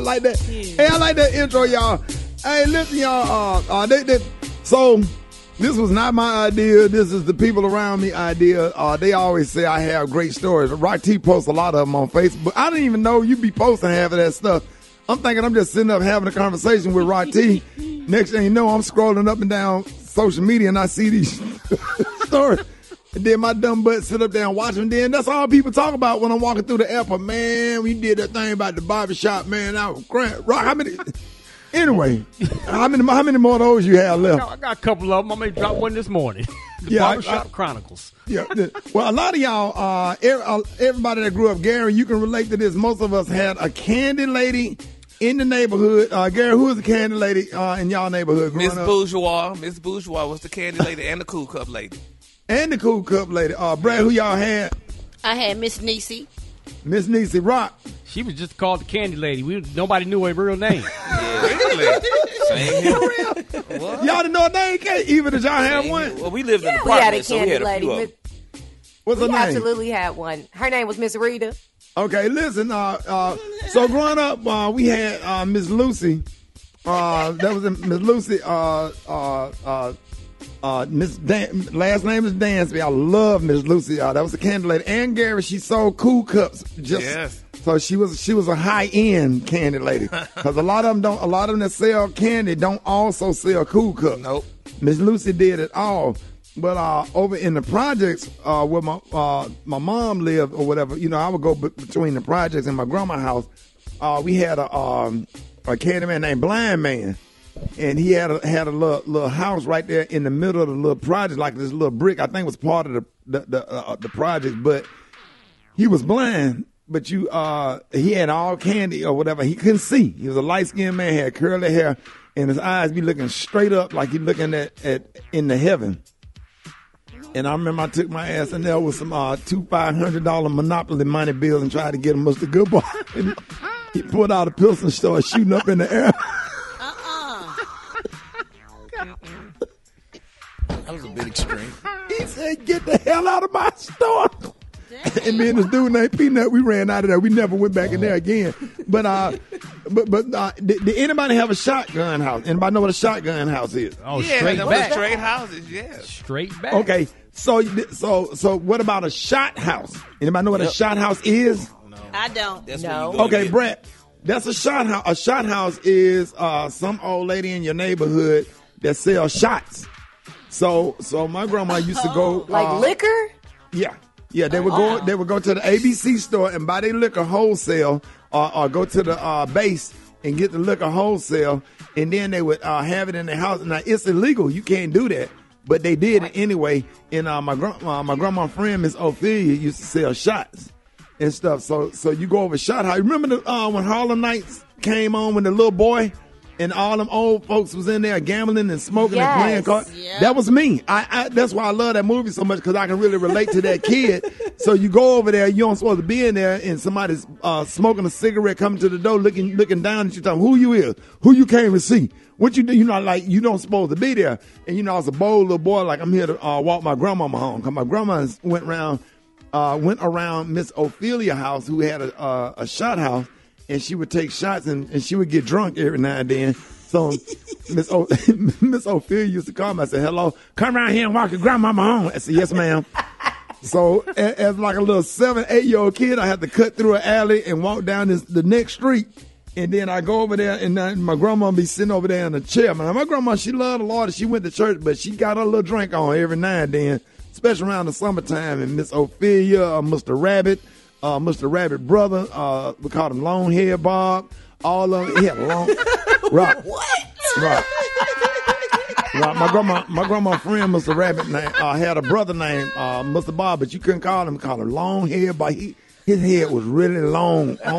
like that. Hey, I like that intro, y'all. Hey, listen, y'all. So this was not my idea. This is the people around me idea. They always say I have great stories. Rock T posts a lot of them on Facebook. I didn't even know you be posting half of that stuff. I'm thinking I'm just sitting up having a conversation with Rock T. Next thing you know, I'm scrolling up and down social media and I see these stories. And then my dumb butt sit up there and watch them. Then that's all people talk about when I'm walking through the airport. Man, we did that thing about the barbershop, man. I was crying. Rock, how many? Anyway, how many more of those you have left? I got a couple of them. I may drop one this morning. The Barbershop Chronicles. Yeah. Well, a lot of y'all, everybody that grew up, Gary, you can relate to this. Most of us had a candy lady in the neighborhood. Gary, who was the candy lady in y'all neighborhood growing up? Miss Bourgeois was the candy lady and the cool cup lady. And the cool cup lady. Brad, who y'all had? I had Miss Niecy. Miss Niecy Rock. She was just called the candy lady. Nobody knew her real name. Yeah, really? Same here. For real? What? Y'all didn't know her name? Even did y'all have one? Well, we lived in an we had a apartment, so we candy had a lady. few of them. What's her We name? absolutely had one. Her name was Miss Rita. Okay, listen. So growing up, we had Miss Lucy. That was Miss Lucy. Last name is Dansby. I love Miss Lucy. That was a candy lady. And Gary, she sold cool cups. Yes. So she was a high end candy lady. Because a lot of them that sell candy don't also sell cool cups. Nope. Miss Lucy did it all. But over in the projects where my mom lived or whatever, I would go between the projects and my grandma's house. We had a candy man named Blind Man. And he had a little house right there in the middle of the little project, like this little brick. I think was part of the project, but he was blind. But he had all candy or whatever. He couldn't see. He was a light skinned man, had curly hair, and his eyes be looking straight up like he looking at in the heaven. And I remember I took my ass in there with some two $500 Monopoly money bills and tried to get him Mr. Goodbar. And he pulled out a pistol and started shooting up in the air. That was a bit extreme. He said, "Get the hell out of my store." And me and this dude named Peanut, we ran out of there. We never went back in there again. But did anybody have a shotgun house? Anybody know what a shotgun house is? Oh, yeah, straight back. Straight houses, yeah. Straight back. Okay, so what about a shot house? Anybody know what a shot house is? I don't. That's No. when you go Okay, get- Brett, that's a shot house. A shot house is some old lady in your neighborhood that sells shots. So my grandma used to go Like liquor? Yeah. They would go. They would go to the ABC store and buy their liquor wholesale, or go to the base and get the liquor wholesale, and then they would have it in their house. Now it's illegal; you can't do that, but they did it anyway. And my grandma's friend Miss Ophelia used to sell shots and stuff. So you go over shot house. Remember when Harlem Nights came on when the little boy and all them old folks was in there gambling and smoking and playing cards? Yeah. That was me. I that's why I love that movie so much, because I can really relate to that kid. So you go over there, you don't supposed to be in there, and somebody's smoking a cigarette, coming to the door, looking down at you, talking, who you is, who you came to see, what you do, like you don't supposed to be there. And I was a bold little boy, like I'm here to walk my grandmama home, because my grandma went around Miss Ophelia house, who had a shot house. And she would take shots, and she would get drunk every now and then. So Miss Ophelia used to call me. I said, "Hello, come around here and walk your grandmama home." I said, "Yes, ma'am." So as like a little 7, 8-year-old kid, I had to cut through an alley and walk down the next street. And then I go over there, and my grandma be sitting over there in a chair. Man, my grandma, she loved the Lord, and she went to church, but she got a little drink on every now and then, especially around the summertime. And Miss Ophelia, Mr. Rabbit, Mr. Rabbit brother, we called him Long Hair Bob. All of them, he had a long rock. What? Rock. My grandma friend, Mr. Rabbit, had a brother named Mr. Bob, but you couldn't call him. Call him Long Hair Bob. His head was really long. I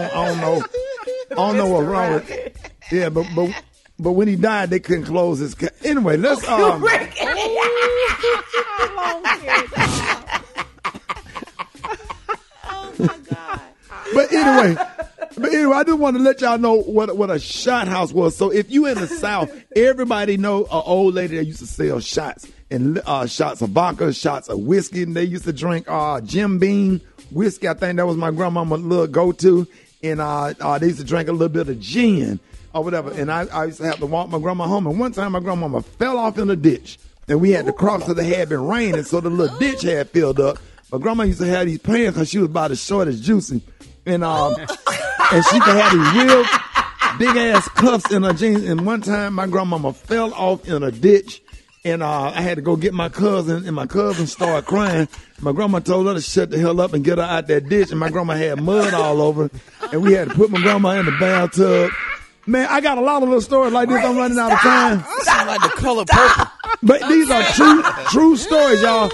don't know what's wrong with it. Yeah, but when he died, they couldn't close his. Anyway, let's. But anyway, I just want to let y'all know what a shot house was. So if you in the South, everybody know an old lady that used to sell shots, and shots of vodka, shots of whiskey, and they used to drink Jim Beam whiskey. I think that was my grandmama's little go-to. and they used to drink a little bit of gin or whatever. And I used to have to walk my grandma home. And one time my grandmama fell off in a ditch, and we had to cross because it had been raining, so the little ditch had filled up. My grandma used to have these pants because she was about as short as Juicy, and she could have these real big ass cuffs in her jeans. And one time my grandmama fell off in a ditch. And I had to go get my cousin, and my cousin started crying. My grandma told her to shut the hell up and get her out that ditch, and my grandma had mud all over, and we had to put my grandma in the bathtub. Man, I got a lot of little stories like this. I'm running out of time. Sound like The Color Purple. But these are true stories, y'all.